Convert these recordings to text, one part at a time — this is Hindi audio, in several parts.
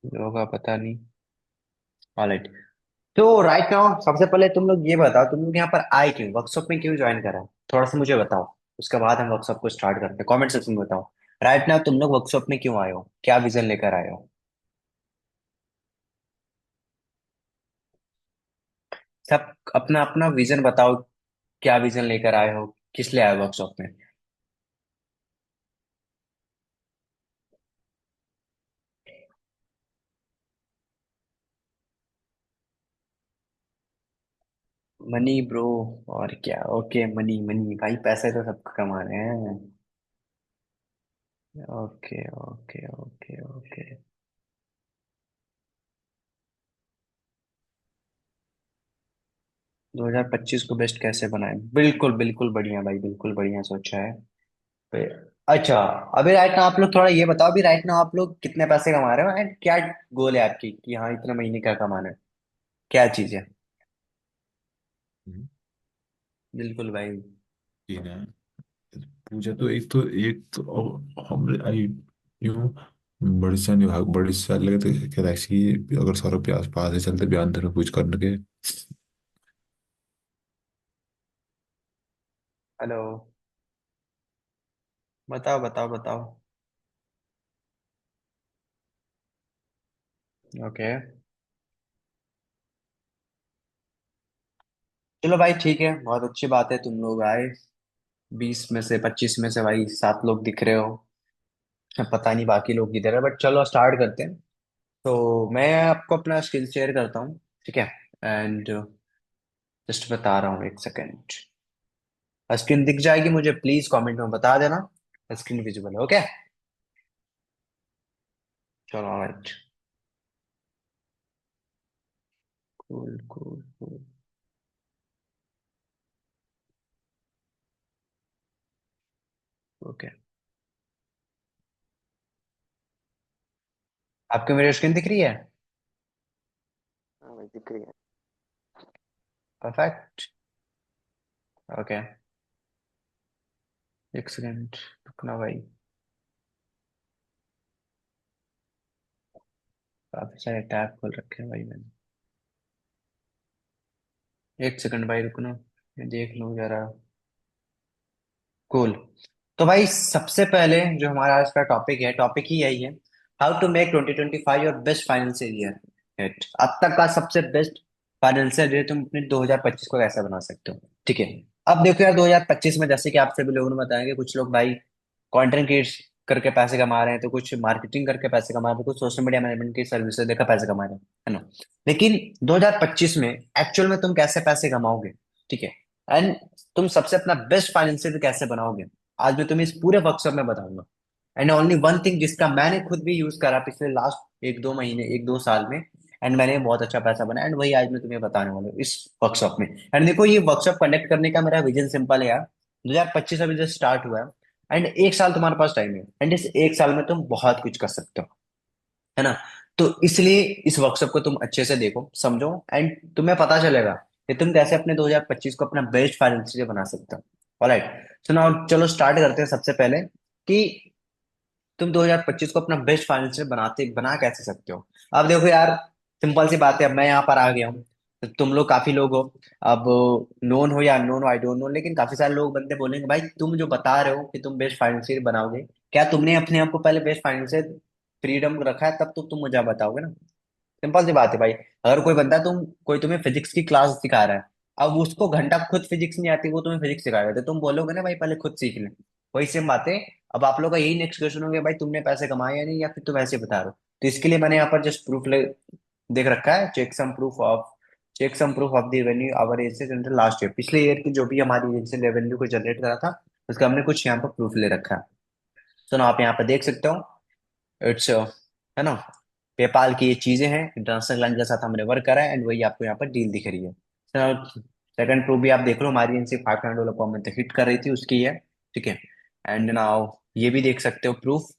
होगा पता नहीं। ऑलराइट। तो राइट नाउ सबसे पहले तुम लोग ये बताओ, तुम लोग यहाँ पर आए क्यों, वर्कशॉप में क्यों ज्वाइन करा? थोड़ा सा मुझे बताओ। उसके बाद हम वर्कशॉप को स्टार्ट करते हैं। कमेंट सेक्शन में बताओ। राइट नाउ तुम लोग वर्कशॉप में क्यों आए हो, क्या विजन लेकर आए हो? सब अपना अपना विजन बताओ। क्या विजन लेकर आए हो, किस लिए आए हो वर्कशॉप में? Money bro. और क्या, ओके मनी मनी भाई, पैसे तो सबको कमाने हैं। Okay okay okay okay. 2025 को बेस्ट कैसे बनाए, बिल्कुल बिल्कुल बढ़िया भाई, बिल्कुल बढ़िया सोचा है। अच्छा। अभी राइट ना आप लोग थोड़ा ये बताओ, अभी राइट ना आप लोग कितने पैसे कमा रहे हो एंड क्या गोल है आपकी कि हाँ इतने महीने क्या कमाना है, क्या चीज है? हम्म, बिल्कुल भाई। ठीक है। पूजा तो एक तो हम आई यूं बड़िसा निभाग बड़िसा लगे तो क्या ऐसी अगर सौरभ प्यास पास है चलते बयान तेरे कुछ करने के। हेलो। बताओ बताओ बताओ। ओके। चलो भाई ठीक है, बहुत अच्छी बात है तुम लोग आए। 20 में से 25 में से भाई 7 लोग दिख रहे हो। पता नहीं बाकी लोग किधर है, बट चलो स्टार्ट करते हैं। तो मैं आपको अपना स्किल शेयर करता हूँ, ठीक है? एंड जस्ट बता रहा हूँ, एक सेकेंड। स्क्रीन दिख जाएगी मुझे, प्लीज कमेंट में बता देना स्क्रीन विजिबल है, ओके? चलो alright. Cool cool cool. Okay. आपको मेरी स्क्रीन दिख रही है? हाँ भाई दिख रही है। परफेक्ट। ओके। एक सेकेंड रुकना भाई। काफी सारे टैब खोल रखे हैं भाई मैंने। एक सेकंड भाई रुकना, मैं देख लूँ जरा। कूल। तो भाई सबसे पहले जो हमारा आज का टॉपिक है, टॉपिक ही यही है। How to make 2025 your best financial year. It अब तक का सबसे बेस्ट फाइनेंशियल ईयर तुम अपने 2025 को कैसे बना सकते हो, ठीक है? अब देखो यार, 2025 में जैसे कि आप सभी लोगों ने बताया कि कुछ लोग भाई कंटेंट क्रिएट करके पैसे कमा रहे हैं, तो कुछ मार्केटिंग करके पैसे कमा रहे हैं, तो कुछ सोशल मीडिया मैनेजमेंट की सर्विसेज देकर पैसे कमा रहे हैं, है ना? लेकिन 2025 में एक्चुअल में तुम कैसे पैसे कमाओगे, ठीक है? एंड तुम सबसे अपना बेस्ट फाइनेंशियल कैसे बनाओगे, आज मैं तुम्हें इस पूरे वर्कशॉप में बताऊंगा। एंड ओनली वन थिंग जिसका मैंने खुद भी यूज करा पिछले लास्ट 1-2 महीने, 1-2 साल में, एंड मैंने बहुत अच्छा पैसा बनाया, एंड वही आज मैं तुम्हें बताने वाला हूँ इस वर्कशॉप में। एंड देखो, ये वर्कशॉप कंडक्ट करने का मेरा विजन सिंपल है यार। 2025 अभी जस्ट स्टार्ट हुआ है, एंड 1 साल तुम्हारे पास टाइम है, एंड इस 1 साल में तुम बहुत कुछ कर सकते हो, है ना? तो इसलिए इस वर्कशॉप को तुम अच्छे से देखो, समझो, एंड तुम्हें पता चलेगा कि तुम कैसे अपने 2025 को अपना बेस्ट फाइनेंशियल बना सकते हो। ऑलराइट। तो नाउ चलो स्टार्ट करते हैं सबसे पहले कि तुम 2025 को अपना बेस्ट फाइनेंशियल बना कैसे सकते हो। अब देखो यार, सिंपल सी बात है, अब मैं यहाँ पर आ गया हूँ, तो तुम लोग काफी लोग हो। अब नोन हो या अननोन हो आई डोंट नो, लेकिन काफी सारे लोग बंदे बोलेंगे भाई तुम जो बता रहे हो कि तुम बेस्ट फाइनेंशियल बनाओगे, क्या तुमने अपने आप को पहले बेस्ट फाइनेंशियल फ्रीडम रखा है, तब तो तुम मुझे बताओगे ना। सिंपल सी बात है भाई। अगर कोई बंदा कोई तुम्हें फिजिक्स की क्लास सिखा रहा है, अब उसको घंटा खुद फिजिक्स नहीं आती, वो तुम्हें फिजिक्स सिखाएगा, तो तुम बोलोगे ना भाई पहले खुद सीख ले। वही सेम बात है। अब आप लोग का यही नेक्स्ट क्वेश्चन हो गया, भाई तुमने पैसे कमाए या नहीं, या फिर तुम ऐसे बता रहे हो? तो इसके लिए मैंने यहाँ पर जस्ट प्रूफ ले देख रखा है। Check some proof of the revenue our agency general last year, पिछले ईयर की जो भी हमारी एजेंसी रेवेन्यू को जनरेट करा था, उसका हमने कुछ यहाँ पर प्रूफ ले रखा है। तो ना आप यहाँ पर देख सकते हो। इट्स, है ना? पेपाल की ये चीजें हैं, इंटरनेशनल क्लाइंट के साथ हमने वर्क करा है, एंड वही आपको यहाँ पर डील दिख रही है। सेकंड प्रूफ भी आप देख लो, हमारी एनसी $500 पर मंथ हिट कर रही थी उसकी है, ठीक है? एंड नाउ ये भी देख सकते हो प्रूफ,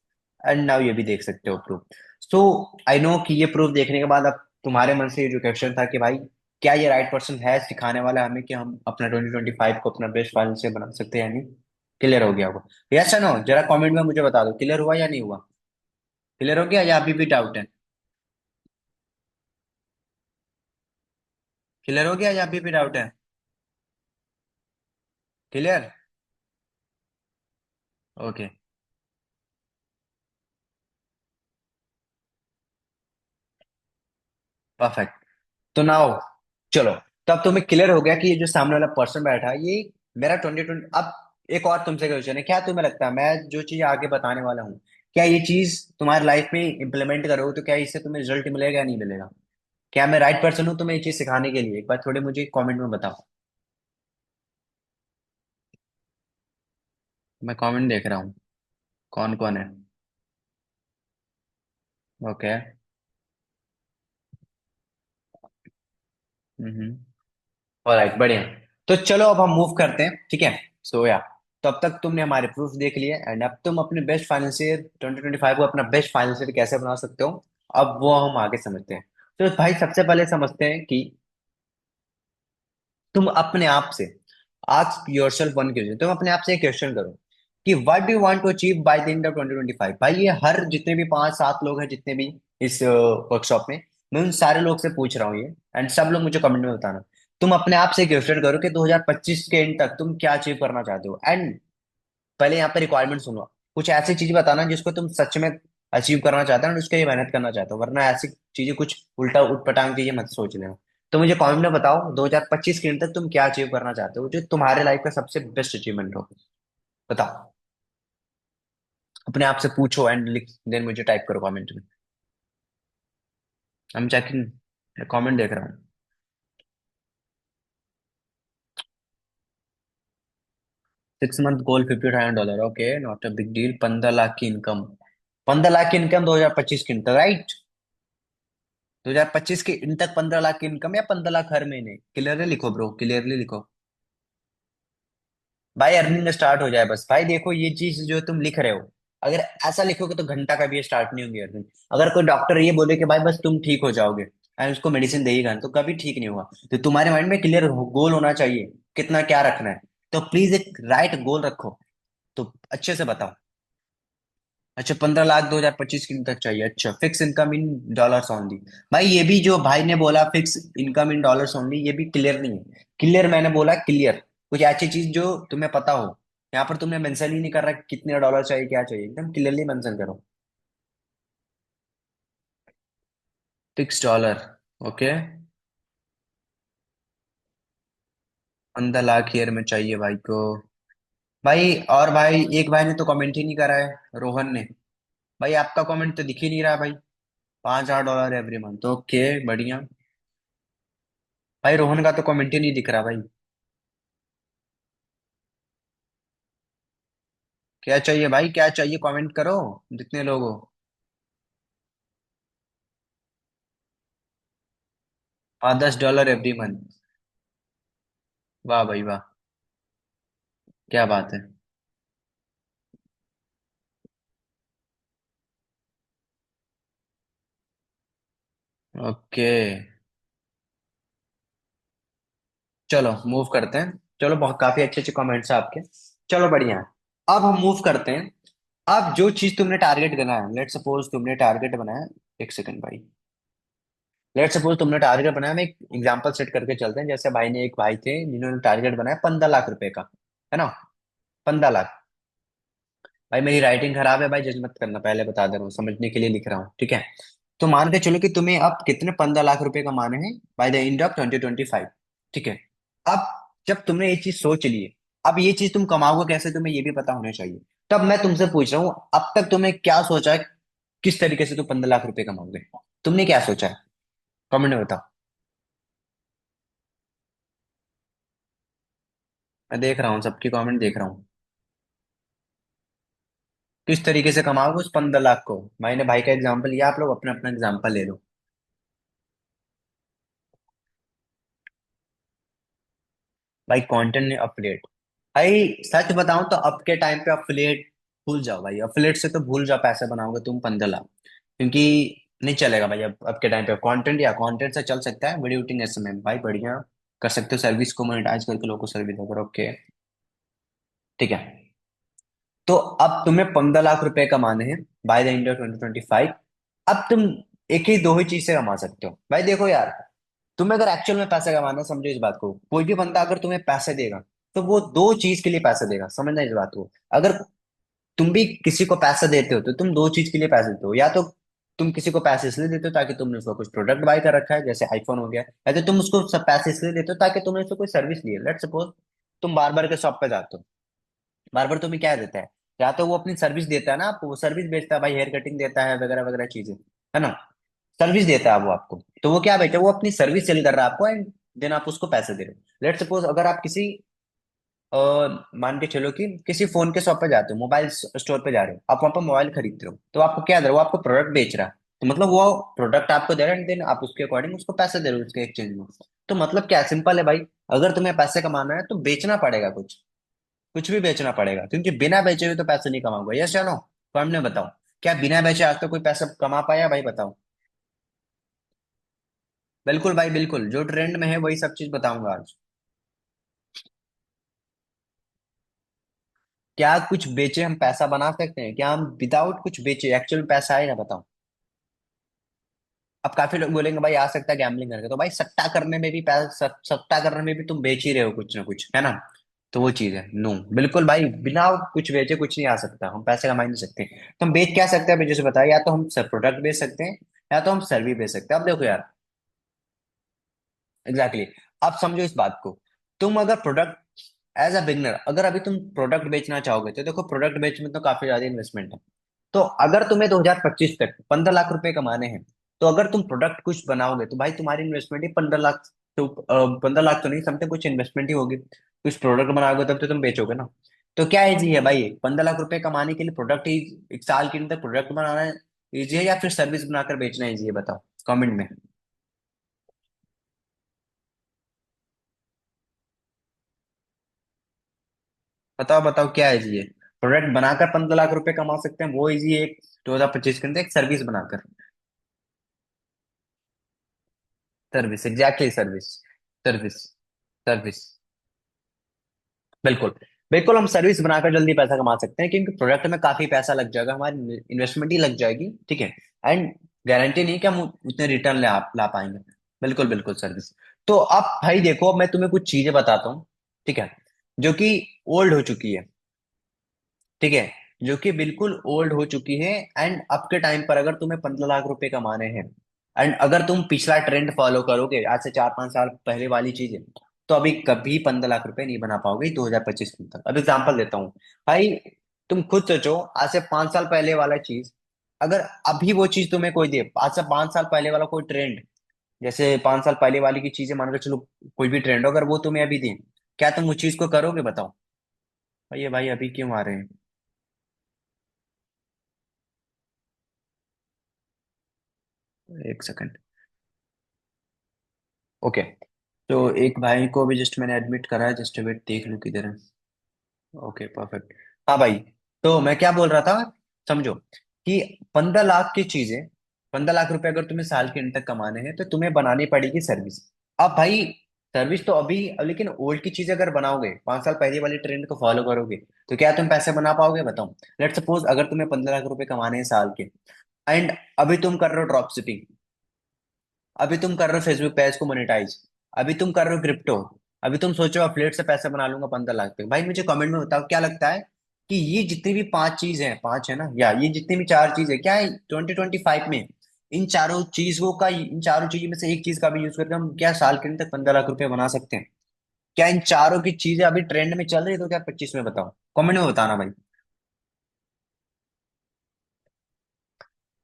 एंड नाउ ये भी देख सकते हो प्रूफ। सो आई नो कि ये प्रूफ देखने के बाद अब तुम्हारे मन से ये जो क्वेश्चन था कि भाई क्या ये राइट पर्सन है सिखाने वाला हमें कि हम अपना 2025 को अपना बेस्ट फाइनेंशियल बना सकते हैं या नहीं, क्लियर हो गया होगा? यस या नो, जरा कमेंट में मुझे बता दो क्लियर हुआ या नहीं हुआ। क्लियर हो गया या अभी भी डाउट है? क्लियर हो गया या अभी भी डाउट है? क्लियर। ओके। परफेक्ट। तो नाउ चलो, तब तुम्हें क्लियर हो गया कि ये जो सामने वाला पर्सन बैठा है ये मेरा 2020। अब एक और तुमसे क्वेश्चन है, क्या तुम्हें लगता है मैं जो चीज आगे बताने वाला हूँ, क्या ये चीज तुम्हारी लाइफ में इंप्लीमेंट करोगे तो क्या इससे तुम्हें रिजल्ट मिलेगा या नहीं मिलेगा? क्या मैं राइट पर्सन हूँ तुम्हें ये चीज सिखाने के लिए? एक बार थोड़े मुझे कमेंट में बताओ। मैं कमेंट देख रहा हूँ, कौन कौन है। ओके। हम्म। ऑलराइट, बढ़िया। तो चलो अब हम मूव करते हैं, ठीक है। सो या, तो अब तक तुमने हमारे प्रूफ देख लिए एंड अब तुम अपने बेस्ट फाइनेंशियर 2025 को अपना बेस्ट फाइनेंशियर कैसे बना सकते हो, अब वो हम आगे समझते हैं। तो भाई सबसे पहले समझते हैं कि तुम अपने आप से आस्क योरसेल्फ वन क्वेश्चन, तुम अपने आप से एक क्वेश्चन करो कि what do you want to achieve by the end of 2025। भाई ये हर जितने भी 5-7 लोग हैं जितने भी इस वर्कशॉप में, मैं उन सारे लोग से पूछ रहा हूँ ये, एंड सब लोग मुझे कमेंट में बताना। तुम अपने आप से क्वेश्चन करो कि 2025 के एंड तक तुम क्या अचीव करना चाहते हो, एंड पहले यहाँ पे रिक्वायरमेंट सुनो। कुछ ऐसी चीज बताना जिसको तुम सच में अचीव करना चाहते हो और उसके लिए मेहनत करना चाहते हो, वरना ऐसी चीजें कुछ उल्टा उटपटांग चीजें मत सोच लेना। तो मुझे कमेंट में बताओ 2025 के एंड तक तुम क्या अचीव करना चाहते हो, जो तुम्हारे लाइफ का सबसे बेस्ट अचीवमेंट हो। बताओ। अपने आप से पूछो एंड लिख देन मुझे टाइप करो कमेंट में। हम चेकिंग कमेंट देख रहा हूँ। 6 month goal $50,000, okay not a big deal. 15 lakh की इनकम, 15 लाख की इनकम 2025 की इनकम, राइट? 2025 के इन तक 15 लाख की इनकम या 15 लाख हर महीने? क्लियरली लिखो ब्रो, क्लियरली लिखो। भाई अर्निंग स्टार्ट हो जाए बस। भाई देखो ये चीज जो तुम लिख रहे हो, अगर ऐसा लिखोगे तो घंटा का भी स्टार्ट नहीं होगी अर्निंग। अगर कोई डॉक्टर ये बोले कि भाई बस तुम ठीक हो जाओगे एंड उसको मेडिसिन देगा तो कभी ठीक नहीं होगा। तो तुम्हारे माइंड में क्लियर गोल होना चाहिए, कितना क्या रखना है। तो प्लीज एक राइट गोल रखो। तो अच्छे से बताओ। अच्छा, 15 लाख 2025 की तक चाहिए। अच्छा, fix income in dollars only. भाई ये भी जो भाई ने बोला fix income in dollars only, ये भी क्लियर नहीं है। क्लियर मैंने बोला क्लियर, कुछ ऐसी चीज जो तुम्हें पता हो। यहाँ पर तुमने मेंशन ही नहीं कर रहा कि कितने डॉलर चाहिए क्या चाहिए, एकदम क्लियरली मेंशन करो। Fix dollar. Okay. 15 lakh year में चाहिए भाई को। भाई और भाई एक भाई ने तो कमेंट ही नहीं करा है, रोहन ने। भाई आपका कमेंट तो दिख ही नहीं रहा भाई। $5,000 एवरी मंथ, ओके बढ़िया। भाई रोहन का तो कमेंट ही नहीं दिख रहा भाई। क्या चाहिए भाई, क्या चाहिए कमेंट करो, जितने लोग हो। 5-10 डॉलर एवरी मंथ। वाह भाई वाह, क्या बात है। ओके। चलो मूव करते हैं। चलो बहुत काफी अच्छे अच्छे कमेंट्स हैं आपके। चलो बढ़िया है। अब हम मूव करते हैं। अब जो चीज तुमने टारगेट बनाया, लेट सपोज तुमने टारगेट बनाया। एक सेकंड भाई। लेट सपोज तुमने टारगेट बनाया, मैं एक एग्जांपल सेट करके चलते हैं। जैसे भाई ने, एक भाई थे जिन्होंने टारगेट बनाया 15 लाख रुपए का, है ना? 15 लाख। भाई मेरी राइटिंग खराब है भाई, जज मत करना, पहले बता दे रहा हूँ, समझने के लिए लिख रहा हूँ, ठीक है। तो मान के चलो कि तुम्हें अब कितने 15 लाख रुपए कमाने हैं बाय द एंड ऑफ 2025, ठीक है। अब जब तुमने ये चीज सोच ली है, अब ये चीज तुम कमाओगे कैसे तुम्हें ये भी पता होना चाहिए। तब मैं तुमसे पूछ रहा हूँ, अब तक तुमने क्या सोचा है, किस तरीके से तुम 15 लाख रुपए कमाओगे? तुमने क्या सोचा है? कमेंट में बताओ। मैं देख रहा हूँ, सबकी कमेंट देख रहा हूँ। किस तरीके से कमाओगे उस 15 लाख को? मैंने भाई का एग्जाम्पल लिया, आप लोग अपना अपना एग्जाम्पल ले लो। भाई कंटेंट ने अफिलिएट। भाई सच बताऊं तो अब के टाइम पे अफिलिएट भूल जाओ भाई, अफिलिएट से तो भूल जाओ, पैसे बनाओगे तुम 15 लाख, क्योंकि नहीं चलेगा भाई। अब के टाइम पे कंटेंट, या कंटेंट से चल सकता है, वीडियो एडिटिंग एसएमएम भाई बढ़िया कर सकते हो। सर्विस को मोनेटाइज करके लोगों को सर्विस दो करो, ओके ठीक है। तो अब तुम्हें 15 लाख रुपए कमाने हैं बाय द एंड ऑफ 2025। अब तुम एक ही दो ही चीज से कमा सकते हो भाई। देखो यार, तुम्हें अगर एक्चुअल में पैसा कमाना है, समझो इस बात को, कोई भी बंदा अगर तुम्हें पैसे देगा तो वो दो चीज के लिए पैसे देगा, समझना इस बात को। अगर तुम भी किसी को पैसा देते हो तो तुम दो चीज के लिए पैसे देते हो, या तो तुम किसी को पैसे इसलिए देते हो ताकि तुमने उसको कुछ प्रोडक्ट बाय कर रखा है, जैसे आईफोन हो गया, या तो तुम उसको सब पैसे इसलिए देते हो ताकि तुमने उसको कोई सर्विस ली है। लेट्स सपोज तुम बार्बर के शॉप पे जाते हो, बार्बर तुम्हें क्या देता है, या तो वो अपनी सर्विस देता है ना आपको, वो सर्विस बेचता है भाई, हेयर कटिंग देता है वगैरह वगैरह चीजें, है ना। सर्विस देता है वो आपको, तो वो क्या बेचा, वो अपनी सर्विस सेल कर रहा है आपको, एंड देन आप उसको पैसे दे रहे हो। लेट सपोज अगर आप किसी अ, मान के चलो कि किसी फोन के शॉप पे जाते हो, मोबाइल स्टोर पे जा रहे हो, आप वहां पर मोबाइल खरीदते हो, तो आपको क्या दे रहा है, वो आपको प्रोडक्ट बेच रहा है, तो मतलब वो प्रोडक्ट आपको दे रहा है, एंड देन आप उसके अकॉर्डिंग उसको पैसे दे रहे हो उसके एक्सचेंज में। तो मतलब क्या सिंपल है भाई, अगर तुम्हें पैसे कमाना है तो बेचना पड़ेगा कुछ, कुछ भी बेचना पड़ेगा, क्योंकि बिना बेचे हुए तो पैसे नहीं कमाऊंगा। यस या नो, तो हमने बताओ, क्या बिना बेचे आज तक कोई पैसा कमा पाया भाई, बताओ। बिल्कुल भाई बिल्कुल, जो ट्रेंड में है वही सब चीज बताऊंगा आज। क्या कुछ बेचे हम पैसा बना सकते हैं, क्या हम विदाउट कुछ बेचे एक्चुअल में पैसा आएगा, बताओ। अब काफी लोग बोलेंगे भाई आ सकता है गैम्बलिंग करके, तो भाई सट्टा करने में भी पैसा, सट्टा करने में भी तुम बेच ही रहे हो कुछ ना कुछ, है ना। तो वो चीज है, नो, बिल्कुल भाई, बिना कुछ बेचे कुछ नहीं आ सकता, हम पैसे कमा ही नहीं सकते। तो हम बेच क्या सकते हैं, अभी जैसे बताया, या तो हम प्रोडक्ट बेच सकते हैं, या तो हम सर्विस बेच सकते हैं। अब देखो यार, एग्जैक्टली exactly. अब समझो इस बात को, तुम अगर प्रोडक्ट, एज अ बिगनर अगर अभी तुम प्रोडक्ट बेचना चाहोगे, तो देखो प्रोडक्ट बेचने में तो काफी ज्यादा इन्वेस्टमेंट है। तो अगर तुम्हें 2025 तक 15 लाख रुपए कमाने हैं, तो अगर तुम प्रोडक्ट कुछ बनाओगे तो भाई तुम्हारी इन्वेस्टमेंट ही 15 लाख, तो 15 लाख तो नहीं, समथिंग कुछ इन्वेस्टमेंट ही होगी, कुछ प्रोडक्ट बनाओगे तब तो तुम बेचोगे ना। तो क्या इजी है भाई, 15 लाख रुपए कमाने के लिए प्रोडक्ट ही, एक साल के अंदर प्रोडक्ट बनाना इजी है, या फिर सर्विस बनाकर बेचना इजी है, बताओ कमेंट में। बताओ बताओ क्या इजी है, प्रोडक्ट बनाकर 15 लाख रुपए कमा सकते हैं वो इजी है, 2025 के अंदर एक सर्विस बनाकर। Service, exactly service, service, service, बिल्कुल। बिल्कुल हम सर्विस बनाकर जल्दी पैसा कमा सकते हैं, क्योंकि प्रोडक्ट में काफी पैसा लग जाएगा, हमारी इन्वेस्टमेंट ही लग जाएगी, ठीक है। एंड गारंटी नहीं कि हम उतने रिटर्न ला पाएंगे। बिल्कुल बिल्कुल सर्विस। तो अब भाई देखो, मैं तुम्हें कुछ चीजें बताता हूँ, ठीक है, जो कि ओल्ड हो चुकी है, ठीक है, जो कि बिल्कुल ओल्ड हो चुकी है। एंड अब के टाइम पर अगर तुम्हें 15 लाख रुपए कमाने हैं, एंड अगर तुम पिछला ट्रेंड फॉलो करोगे, आज से 4-5 साल पहले वाली चीज है, तो अभी कभी 15 लाख रुपए नहीं बना पाओगे 2025 तक। अब एग्जाम्पल देता हूँ भाई, तुम खुद सोचो, आज से 5 साल पहले वाला चीज, अगर अभी वो चीज तुम्हें कोई दे, आज से 5 साल पहले वाला कोई ट्रेंड, जैसे 5 साल पहले वाली की चीजें मान के चलो, कोई भी ट्रेंड हो, अगर वो तुम्हें अभी दे, क्या तुम उस चीज को करोगे, बताओ। भाई ये भाई अभी क्यों आ रहे हैं, एक सेकंड। ओके, तो एक भाई को भी जस्ट मैंने एडमिट करा है, जस्ट वेट देख लूं किधर है। Okay perfect. हाँ भाई, तो मैं क्या बोल रहा था, समझो कि 15 लाख की चीजें, 15 लाख रुपए अगर तुम्हें साल के अंत तक कमाने हैं, तो तुम्हें बनानी पड़ेगी सर्विस। अब भाई सर्विस तो अभी, अब लेकिन ओल्ड की चीजें अगर बनाओगे, 5 साल पहले वाली ट्रेंड को फॉलो करोगे, तो क्या तुम पैसे बना पाओगे, बताओ। लेट सपोज अगर तुम्हें 15 लाख रुपए कमाने हैं साल के, एंड अभी तुम कर रहे हो ड्रॉप शिपिंग, अभी तुम कर रहे हो फेसबुक पेज को मोनेटाइज, अभी तुम कर रहे हो क्रिप्टो, अभी तुम सोचो अफिलिएट से पैसे बना लूंगा 15 लाख पे। भाई मुझे कमेंट में बताओ क्या लगता है कि ये जितनी भी 5 चीज हैं, 5 है ना, या ये जितनी भी 4 चीज है, क्या है 2025 में इन चारों चीजों का, इन चारों चीजों में से एक चीज का भी यूज करके हम क्या साल के अंदर तक 15 लाख रुपए बना सकते हैं? क्या इन चारों की चीजें अभी ट्रेंड में चल रही है 2025 में, बताओ, कमेंट में बताना भाई।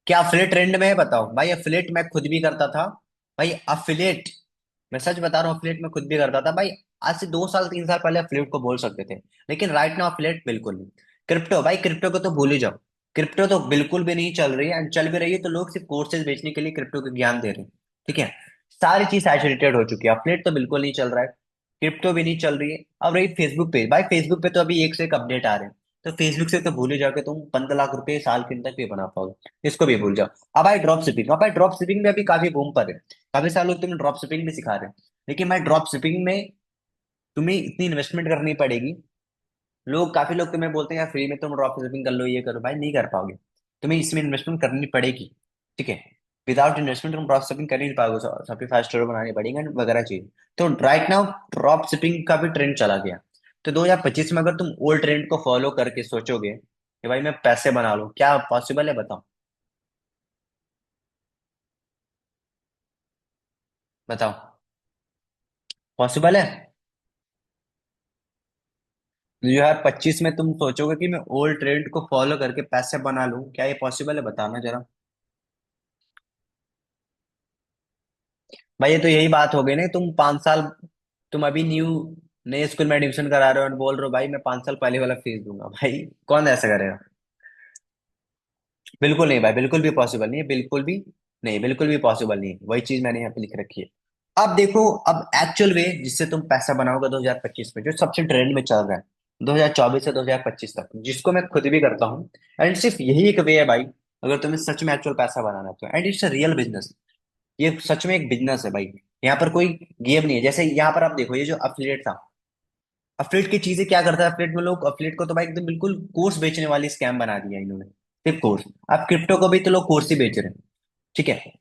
क्या अफिलिएट ट्रेंड में है, बताओ भाई। अफिलिएट मैं खुद भी करता था भाई, अफिलिएट, मैं सच बता रहा हूँ, अफिलिएट में खुद भी करता था भाई। आज से 2 साल 3 साल पहले अफिलिएट को बोल सकते थे, लेकिन राइट नाउ अफिलिएट बिल्कुल नहीं। क्रिप्टो भाई, क्रिप्टो को तो भूल ही जाओ, क्रिप्टो तो बिल्कुल भी नहीं चल रही है, एंड चल भी रही है तो लोग सिर्फ कोर्सेज बेचने के लिए क्रिप्टो के ज्ञान दे रहे हैं, ठीक है। सारी चीज सैचुरेटेड हो चुकी है, अफिलिएट तो बिल्कुल नहीं चल रहा है, क्रिप्टो भी नहीं चल रही है। अब रही फेसबुक पे, भाई फेसबुक पे तो अभी एक से एक अपडेट आ रहे हैं, तो फेसबुक से तो भूल ही जाओ कि तुम 15 लाख रुपए साल के अंदर भी बना पाओगे, इसको भी भूल जाओ। अब भाई ड्रॉप शिपिंग, अब भाई ड्रॉप शिपिंग में अभी काफी बूम पर है, काफी सारे लोग तुम्हें ड्रॉप शिपिंग भी सिखा रहे हैं, लेकिन भाई ड्रॉप शिपिंग में तुम्हें इतनी इन्वेस्टमेंट करनी पड़ेगी। लोग, काफी लोग तुम्हें बोलते हैं यार फ्री में तुम ड्रॉप शिपिंग कर लो, ये करो, भाई नहीं कर पाओगे, तुम्हें इसमें इन्वेस्टमेंट करनी पड़ेगी, ठीक है। विदाउट इन्वेस्टमेंट तुम ड्रॉप शिपिंग कर ही नहीं पाओगे, शॉपिफाई स्टोर बनानी पड़ेगी वगैरह चीज। तो राइट नाउ ड्रॉप शिपिंग का भी ट्रेंड चला गया। तो 2025 में अगर तुम ओल्ड ट्रेंड को फॉलो करके सोचोगे कि भाई मैं पैसे बना लूं, क्या पॉसिबल है बताओ? बताओ, पॉसिबल है? 2025 में तुम सोचोगे कि मैं ओल्ड ट्रेंड को फॉलो करके पैसे बना लूं, क्या ये पॉसिबल है? बताना जरा। भाई ये तो यही बात हो गई ना, तुम 5 साल, तुम अभी नए स्कूल में एडमिशन करा रहे हो और बोल रहे हो भाई मैं 5 साल पहले वाला फीस दूंगा। भाई कौन ऐसा करेगा? बिल्कुल नहीं भाई, बिल्कुल भी पॉसिबल नहीं है, बिल्कुल भी नहीं, बिल्कुल भी पॉसिबल नहीं है। वही चीज मैंने यहाँ पे लिख रखी है। अब देखो, अब एक्चुअल वे जिससे तुम पैसा बनाओगे 2025 में, जो सबसे ट्रेंड में चल रहा है 2024 से 2025 तक, जिसको मैं खुद भी करता हूँ, एंड सिर्फ यही एक वे है भाई अगर तुम्हें सच में एक्चुअल पैसा बनाना है तो, and it's a real business. ये सच में एक बिजनेस है भाई। यहाँ पर कोई गेम नहीं है। जैसे यहाँ पर आप देखो, ये जो अफिलिएट था, अफिलिएट की चीजें क्या करता है अफिलिएट में लोग, अफिलिएट को तो भाई एकदम बिल्कुल कोर्स बेचने वाली स्कैम बना दिया इन्होंने, सिर्फ कोर्स। आप क्रिप्टो को भी तो लोग कोर्स ही बेच रहे हैं, ठीक है?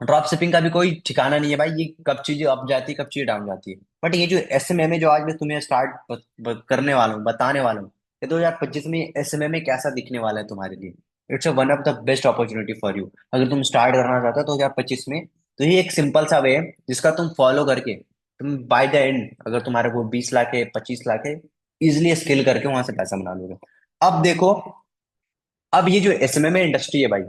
ड्रॉप शिपिंग का भी कोई ठिकाना नहीं है भाई, ये कब चीजें अप जाती है कब चीजें डाउन जाती है। बट ये जो एसएमएम है जो आज मैं तुम्हें स्टार्ट करने वाला हूँ, बताने वाला हूँ, ये 2025 में एसएमएम में कैसा दिखने वाला है तुम्हारे लिए। It's one of the best opportunity for you. अगर तुम स्टार्ट करना चाहते हो 2025 में, तो ये एक सिंपल सा वे है जिसका तुम फॉलो करके तुम बाय द एंड, अगर तुम्हारे को 20 लाख है 25 लाख है, इजिली स्केल करके वहां से पैसा बना लोगे। अब देखो, अब ये जो एसएमएम इंडस्ट्री है भाई,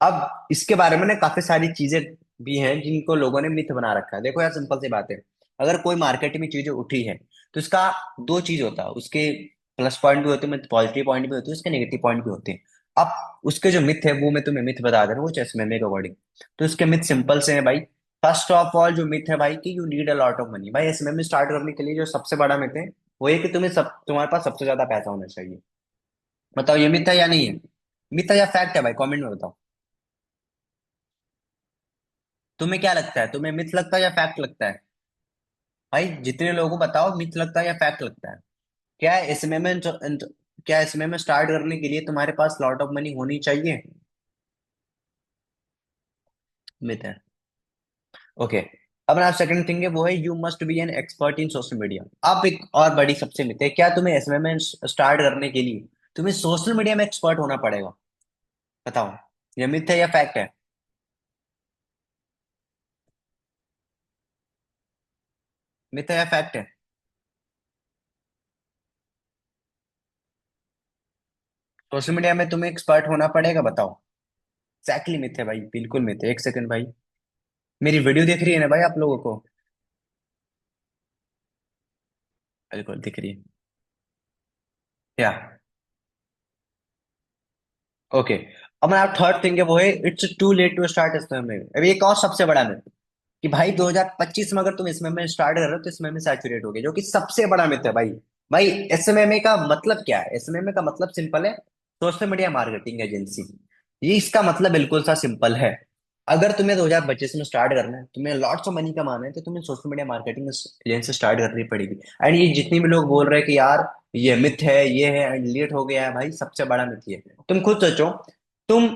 अब इसके बारे में ना काफी सारी चीजें भी हैं जिनको लोगों ने मिथ बना रखा है। देखो यार, सिंपल सी बात है, अगर कोई मार्केट में चीजें उठी है तो इसका दो चीज होता है, उसके प्लस पॉइंट भी होते हैं, पॉजिटिव पॉइंट भी होते हैं, उसके नेगेटिव पॉइंट भी होते हैं। अब उसके जो मिथ है वो मैं तुम्हें मिथ बता दे रहा हूँ, वो एसएमएम के अकॉर्डिंग। तो इसके मिथ सिंपल से है भाई। फर्स्ट ऑफ ऑल जो मिथ है भाई कि you need a lot of money. भाई एसएमएम स्टार्ट करने के लिए जो सबसे बड़ा मिथ है वो ये कि तुम्हारे पास सबसे ज्यादा पैसा होना चाहिए। बताओ ये मिथ है या नहीं है? मिथ है या फैक्ट है भाई? कमेंट में बताओ। तुम्हें क्या लगता है, तुम्हें मिथ लगता है या फैक्ट लगता है? भाई जितने लोगों को बताओ, मिथ लगता है या फैक्ट लगता है? क्या इसमें में क्या इसमें में स्टार्ट करने के लिए तुम्हारे पास लॉट ऑफ मनी होनी चाहिए? मिथ है। ओके। अब ना सेकंड थिंग है वो है you must be an expert in social media. अब एक और बड़ी सबसे मिथ है, क्या तुम्हें इसमें में स्टार्ट करने के लिए तुम्हें सोशल मीडिया में एक्सपर्ट होना पड़ेगा? बताओ, ये मिथ है या फैक्ट है? मिथ है या फैक्ट है? सोशल मीडिया में तुम्हें एक्सपर्ट होना पड़ेगा, बताओ। एक्जैक्टली मिथ है भाई, बिल्कुल मिथ है। एक सेकंड भाई, मेरी वीडियो दिख रही है ना भाई आप लोगों को? बिल्कुल दिख रही है। क्या? ओके। अब मैं थर्ड थिंग है वो है it's too late to start इसमें में। अभी एक और सबसे बड़ा मिथ कि भाई 2025 में अगर तुम इसमें में स्टार्ट कर रहे हो तो इसमें में सैचुरेट हो गए, जो कि सबसे बड़ा मिथ है भाई। भाई एसएमएमए का मतलब क्या है? एसएमएमए का मतलब सिंपल है, सोशल मीडिया मार्केटिंग एजेंसी। ये इसका मतलब बिल्कुल सा सिंपल है। अगर तुम्हें 2025 में स्टार्ट करना है, तुम्हें लॉट्स ऑफ मनी कमाना है, तो तुम्हें social media marketing agency start करनी पड़ेगी। एंड ये जितनी भी लोग बोल रहे हैं कि यार ये मिथ है, ये है एंड लेट हो गया है, भाई सबसे बड़ा मिथ ये है। तुम खुद सोचो, तुम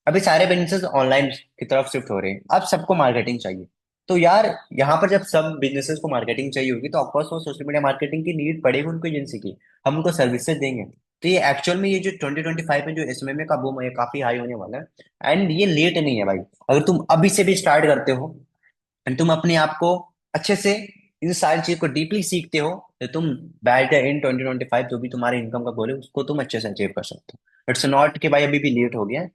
अभी सारे बिजनेसेस ऑनलाइन की तरफ शिफ्ट हो रहे हैं, अब सबको मार्केटिंग चाहिए। तो यार यहाँ पर जब सब बिजनेसेस को मार्केटिंग चाहिए होगी तो ऑफकोर्स वो सोशल मीडिया मार्केटिंग की नीड पड़ेगी उनको एजेंसी की। हम उनको सर्विसेज देंगे। तो ये एक्चुअल में ये जो 2025 में जो एसएमएमए का बूम है, ये काफी हाई होने वाला है। एंड ये लेट नहीं है भाई। अगर तुम अभी से भी स्टार्ट करते हो एंड तुम अपने आप को अच्छे से इन सारी चीज को डीपली सीखते हो, तो तुम बाय द इन 2025 जो भी तुम्हारे इनकम का गोल है उसको तुम अच्छे से अचीव कर सकते हो। इट्स नॉट कि भाई अभी भी लेट हो गया है,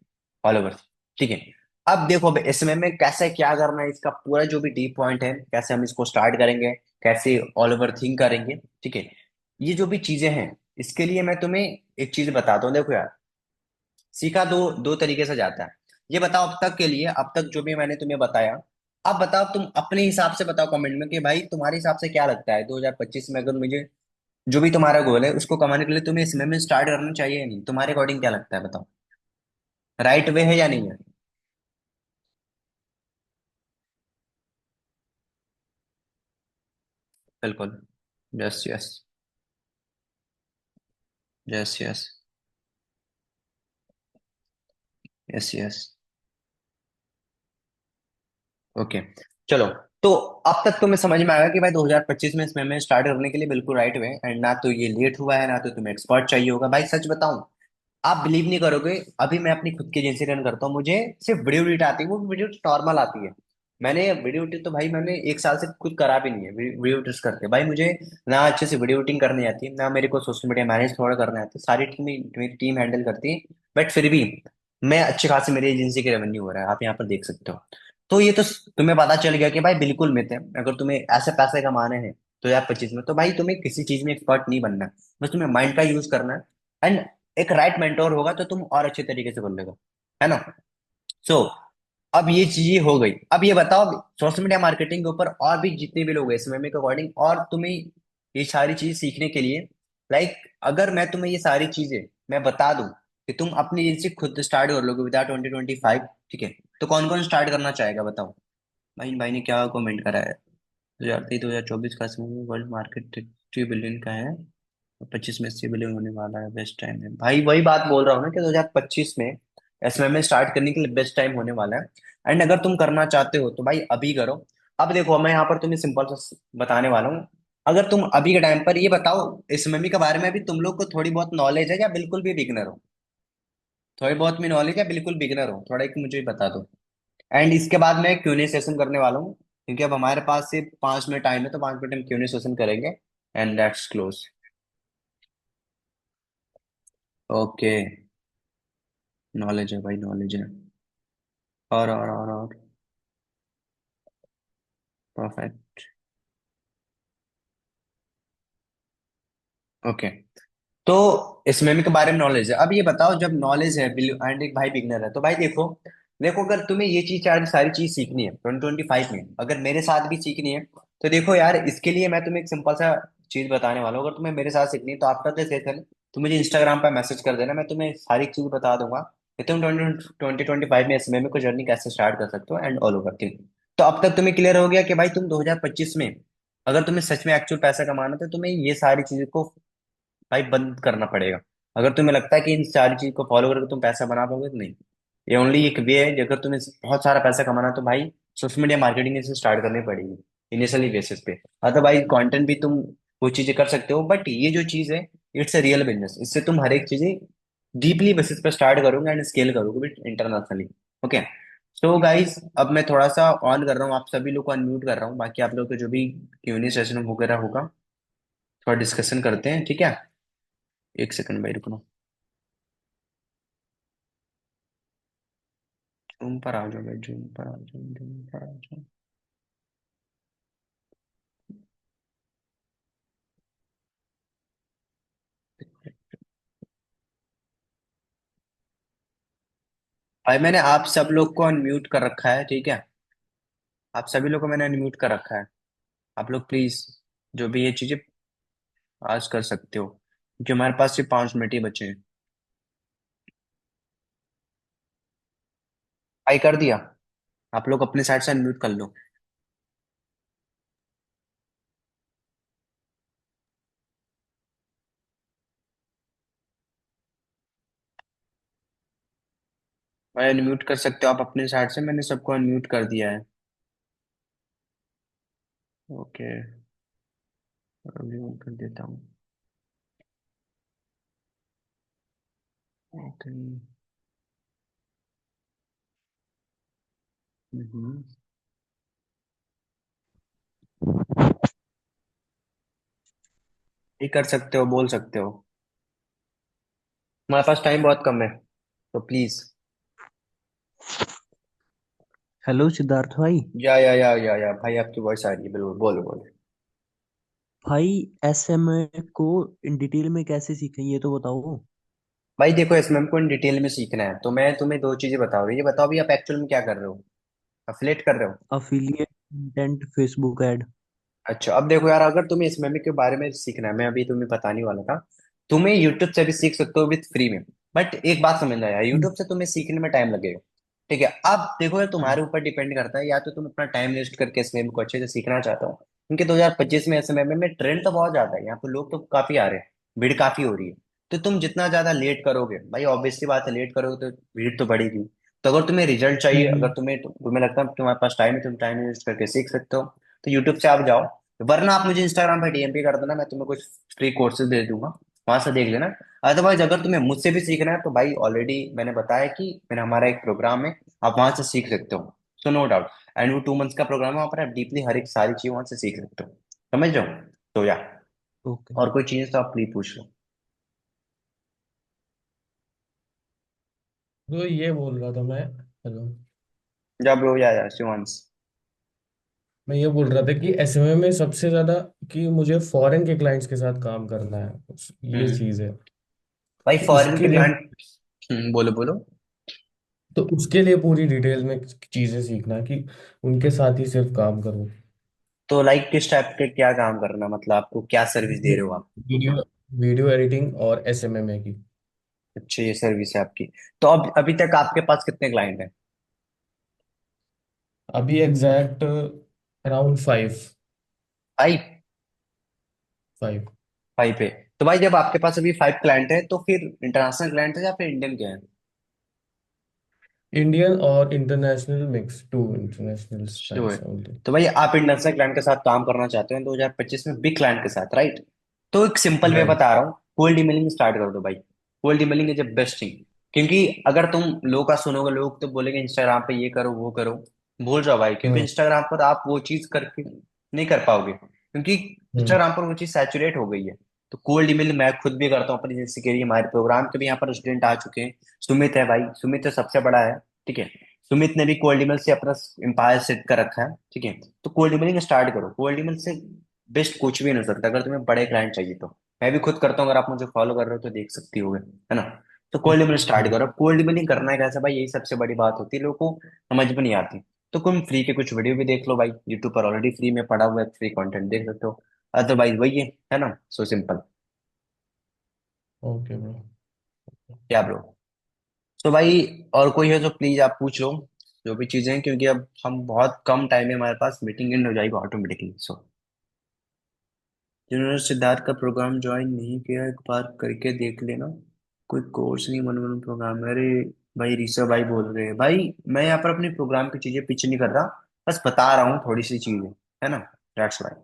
फॉलोवर्स, ठीक है? अब देखो इसमें में कैसे क्या करना है, इसका पूरा जो भी डीप पॉइंट है, कैसे हम इसको स्टार्ट करेंगे, कैसे ऑल ओवर थिंक करेंगे, ठीक है? ये जो भी चीजें हैं, इसके लिए मैं तुम्हें एक चीज बताता हूँ। देखो यार, सीखा दो दो तरीके से जाता है। ये बताओ अब तक के लिए, अब तक जो भी मैंने तुम्हें बताया, अब बताओ तुम अपने हिसाब से बताओ कमेंट में कि भाई तुम्हारे हिसाब से क्या लगता है 2025 में अगर मुझे जो भी तुम्हारा गोल है उसको कमाने के लिए तुम्हें इसमें में स्टार्ट करना चाहिए या नहीं? तुम्हारे अकॉर्डिंग क्या लगता है बताओ? राइट वे है या नहीं है? बिल्कुल। Yes yes. Yes yes. Yes yes. Okay, चलो। तो अब तक तुम्हें समझ में आएगा कि भाई 2025 में इसमें स्टार्ट करने के लिए बिल्कुल राइट वे, एंड ना तो ये लेट हुआ है, ना तो तुम्हें एक्सपर्ट चाहिए होगा। भाई सच बताऊं, आप बिलीव नहीं करोगे, अभी मैं अपनी खुद की एजेंसी रन करता हूँ, मुझे सिर्फ वीडियो एडिट आती है, वो वीडियो नॉर्मल आती है। मैंने वीडियो एडिट तो भाई मैंने 1 साल से खुद करा भी नहीं है। वीडियो एडिट करते भाई मुझे ना अच्छे से वीडियो एडिटिंग करनी आती है, ना मेरे को सोशल मीडिया मैनेज थोड़ा करना आती है, सारी टीम मेरी टीम हैंडल करती है। बट फिर भी मैं अच्छी खासी मेरी एजेंसी की रेवेन्यू हो रहा है, आप यहाँ पर देख सकते हो। तो ये तो तुम्हें पता चल गया कि भाई बिल्कुल मिथ है। अगर तुम्हें ऐसे पैसे कमाने हैं 2025 में, तो भाई तुम्हें किसी चीज में एक्सपर्ट नहीं बनना है, बस तुम्हें माइंड का यूज करना है। एंड एक राइट मेंटोर होगा तो तुम और अच्छे तरीके से कर लेगा, है ना। सो अब ये चीजें हो गई, अब ये बताओ सोशल मीडिया मार्केटिंग के ऊपर और भी जितने भी लोग हैं समय के अकॉर्डिंग, और तुम्हें ये सारी चीज सीखने के लिए, लाइक अगर मैं तुम्हें ये सारी चीजें मैं बता दूं कि तुम अपनी एजेंसी खुद स्टार्ट कर लोगे विदाउट 2025, ठीक है, तो कौन कौन स्टार्ट करना चाहेगा बताओ। भाई भाई ने क्या कमेंट करा है? 2023-2024 का समय वर्ल्ड मार्केट 3 बिलियन का है, 25 में 80 बिलियन होने वाला है, बेस्ट टाइम है। भाई वही बात बोल रहा हूँ ना कि 2025 में एसएमएम स्टार्ट करने के लिए बेस्ट टाइम होने वाला है। एंड अगर तुम करना चाहते हो तो भाई अभी करो। अब देखो मैं यहाँ पर तुम्हें सिंपल सा बताने वाला हूँ। अगर तुम अभी के टाइम पर ये बताओ, एसएमएम के बारे में भी तुम लोग को थोड़ी बहुत नॉलेज है या बिल्कुल भी बिगनर हो? थोड़ी बहुत भी नॉलेज है, बिल्कुल बिगनर हो, थोड़ा एक मुझे बता दो। एंड इसके बाद मैं क्यूएनए सेशन करने वाला हूँ, क्योंकि अब हमारे पास सिर्फ 5 मिनट टाइम है, तो 5 मिनट हम क्यूएनए सेशन करेंगे। And that's close. Okay, knowledge है भाई, नॉलेज है। और परफेक्ट। ओके, तो इसमें के बारे में नॉलेज है। अब ये बताओ, जब नॉलेज है एंड एक भाई बिगनर है, तो भाई देखो, देखो अगर तुम्हें ये चीज सारी सारी चीज सीखनी है 2025 में, अगर मेरे साथ भी सीखनी है, तो देखो यार इसके लिए मैं तुम्हें एक सिंपल सा चीज बताने वाला हूँ। अगर तुम्हें मेरे साथ सीखनी है तो आफ्टर द सेशन तुम मुझे इंस्टाग्राम पर मैसेज कर देना, मैं तुम्हें सारी चीज बता दूंगा कि तुम 2025 में इसमें को जर्नी कैसे स्टार्ट कर सकते हो एंड ऑल ओवर थिंग। तो अब तक तुम्हें क्लियर हो गया कि भाई तुम 2025 में अगर तुम्हें सच में एक्चुअल पैसा कमाना है, तो तुम्हें ये सारी चीजों को भाई बंद करना पड़ेगा। अगर तुम्हें लगता है कि इन सारी चीज को फॉलो करके तुम पैसा बना पाओगे, तो नहीं। ये ओनली एक वे है कि अगर तुम्हें बहुत सारा पैसा कमाना है, तो भाई सोशल मीडिया मार्केटिंग से स्टार्ट करनी पड़ेगी इनिशियली बेसिस पे। अदरवाइज कंटेंट भी तुम वो चीजें कर सकते हो, बट ये जो चीज है इट्स अ रियल बिजनेस, इससे तुम हर एक चीजें डीपली बेसिस पे स्टार्ट करोगे एंड स्केल करोगे with internationally. Okay, so guys अब मैं थोड़ा सा ऑन कर रहा हूँ, आप सभी लोग को अनम्यूट कर रहा हूँ, बाकी आप लोग को जो भी क्यूएनए सेशन वगैरह होगा थोड़ा डिस्कशन करते हैं, ठीक है। एक सेकंड भाई रुकना। जूम पर आ जाओ भाई, जूम पर आ जाओ, जूम पर आ जाओ। भाई मैंने आप सब लोग को अनम्यूट कर रखा है, ठीक है। आप सभी लोग को मैंने अनम्यूट कर रखा है। आप लोग प्लीज जो भी ये चीजें आज कर सकते हो, क्योंकि हमारे पास सिर्फ 5 मिनट ही बचे हैं। भाई कर दिया, आप लोग अपने साइड से अनम्यूट कर लो। भाई अनम्यूट कर सकते हो आप अपने साइड से, मैंने सबको अनम्यूट कर दिया है। ओके, अभी on कर देता हूँ। ओके। हम्म, ये कर सकते हो, बोल सकते हो। हमारे पास टाइम बहुत कम है, तो प्लीज। हेलो सिद्धार्थ भाई। या भाई आपकी वॉइस आ रही है, बिल्कुल बोलो बोलो। भाई एसएमए को इन डिटेल में कैसे सीखें ये तो बताओ। भाई देखो इसमें हमको इन डिटेल में सीखना है, तो मैं तुम्हें दो चीजें बता रहा हूँ। ये बताओ भी आप एक्चुअल में क्या कर रहे हो? अफिलेट कर रहे हो? Affiliate content Facebook ad. अच्छा, अब देखो यार, अगर तुम्हें इसमें के बारे में सीखना है, मैं अभी तुम्हें बताने वाला था, तुम्हें यूट्यूब से भी सीख सकते हो विथ फ्री में। बट एक बात समझना यार, यूट्यूब से तुम्हें सीखने में टाइम लगेगा, ठीक है। अब देखो यार, तुम्हारे ऊपर डिपेंड करता है, या तो तुम अपना टाइम वेस्ट करके इसमें को अच्छे से सीखना चाहते हो, क्योंकि 2025 में एसएमएम में ट्रेंड तो बहुत ज्यादा है, यहाँ पे लोग तो काफी आ रहे हैं, भीड़ काफी हो रही है। तो तुम जितना ज्यादा लेट करोगे भाई, ऑब्वियसली बात है, लेट करोगे तो भीड़ तो बढ़ेगी। तो अगर तुम्हें रिजल्ट चाहिए, अगर हम्म। तुम्हें लगता है तुम्हारे पास टाइम है, तुम टाइम इन्वेस्ट करके सीख सकते हो, तो यूट्यूब से आप जाओ। वरना आप मुझे इंस्टाग्राम पे डीएम भी कर देना, मैं तुम्हें कुछ फ्री कोर्सेज दे दूंगा, वहां से देख लेना। अदरवाइज अगर तुम्हें मुझसे भी सीखना है तो भाई ऑलरेडी मैंने बताया कि मेरा हमारा एक प्रोग्राम है, आप वहां से सीख सकते हो। So no doubt. एंड वो 2 मंथ्स का प्रोग्राम है, वहाँ पर आप डीपली हर एक सारी चीज वहां से सीख सकते हो। समझ रहे हो? तो या ओके। और कोई चीज तो आप प्लीज पूछ लो। तो ये बोल रहा था मैं, हेलो, जब ब्रो, या शिवांश। मैं ये बोल रहा था कि एसएमए में सबसे ज्यादा कि मुझे फॉरेन के क्लाइंट्स के साथ काम करना है, ये हम्म। चीज है। भाई तो फॉरेन उसके के लिए क्लाइंट। बोलो बोलो। तो उसके लिए पूरी डिटेल में चीजें सीखना है कि उनके साथ ही सिर्फ काम करूँ। तो लाइक किस टाइप के क्या काम करना, मतलब आपको क्या सर्विस दे रहे हो आप? वीडियो वीडियो एडिटिंग और एसएमएम की। अच्छा, ये सर्विस है आपकी। तो अब अभी तक आपके पास कितने क्लाइंट हैं? अभी एग्जैक्ट अराउंड 5। 5? 5 5 पे। तो भाई जब आपके पास अभी 5 क्लाइंट है, तो फिर इंटरनेशनल क्लाइंट है या फिर इंडियन के हैं? इंडियन और international mix, 2 international sure. Clients only. तो भाई आप इंटरनेशनल क्लाइंट के साथ काम करना चाहते हैं 2025 में, बिग क्लाइंट के साथ, राइट? तो एक सिंपल वे राइट। बता रहा हूँ, कोल्ड ईमेलिंग स्टार्ट कर दो भाई। Cold emailing is the best thing. क्योंकि अगर तुम लोगों का सुनोगे, लोग तो बोलेंगे इंस्टाग्राम पे ये करो वो करो, भूल जाओ भाई, क्योंकि हम्म। इंस्टाग्राम पर आप वो चीज करके नहीं कर पाओगे, क्योंकि हम्म। इंस्टाग्राम पर वो चीज सैचुरेट हो गई है। तो कोल्ड ईमेलिंग मैं खुद भी करता हूँ अपनी जिंदगी के लिए, हमारे प्रोग्राम के भी यहाँ पर स्टूडेंट आ चुके हैं। सुमित है भाई, सुमित तो सबसे बड़ा है, ठीक है। सुमित ने भी कोल्ड ईमेल से अपना एम्पायर सेट कर रखा है, ठीक है। तो कोल्ड ईमेलिंग स्टार्ट करो, कोल्ड ईमेल से बेस्ट कुछ भी नहीं हो सकता अगर तुम्हें बड़े क्लाइंट चाहिए तो। मैं भी खुद करता हूँ, अगर आप मुझे फॉलो कर रहे हो तो देख सकती हो, है ना? तो कोल्ड ईमेल स्टार्ट हम्म। करो। कोल्ड ईमेलिंग करना है कैसे भाई, यही सबसे बड़ी बात होती है, लोगों को समझ में नहीं आती। तो तुम फ्री के कुछ वीडियो भी देख लो भाई, यूट्यूब पर ऑलरेडी फ्री में पड़ा हुआ है, फ्री कंटेंट देख सकते हो। अदरवाइज वही है ना? So simple. Okay bro. क्या ब्रो? तो भाई और कोई है तो प्लीज आप पूछ लो, जो भी चीजें हैं, क्योंकि अब हम बहुत कम टाइम है हमारे पास, मीटिंग एंड हो जाएगी ऑटोमेटिकली। सो जिन्होंने सिद्धार्थ का प्रोग्राम ज्वाइन नहीं किया, एक बार करके देख लेना, कोई कोर्स नहीं, वन वन प्रोग्राम। अरे भाई ऋषभ भाई बोल रहे हैं भाई, मैं यहाँ पर अपने प्रोग्राम की चीजें पिच नहीं कर रहा, बस बता रहा हूँ थोड़ी सी चीजें, है ना? That's why.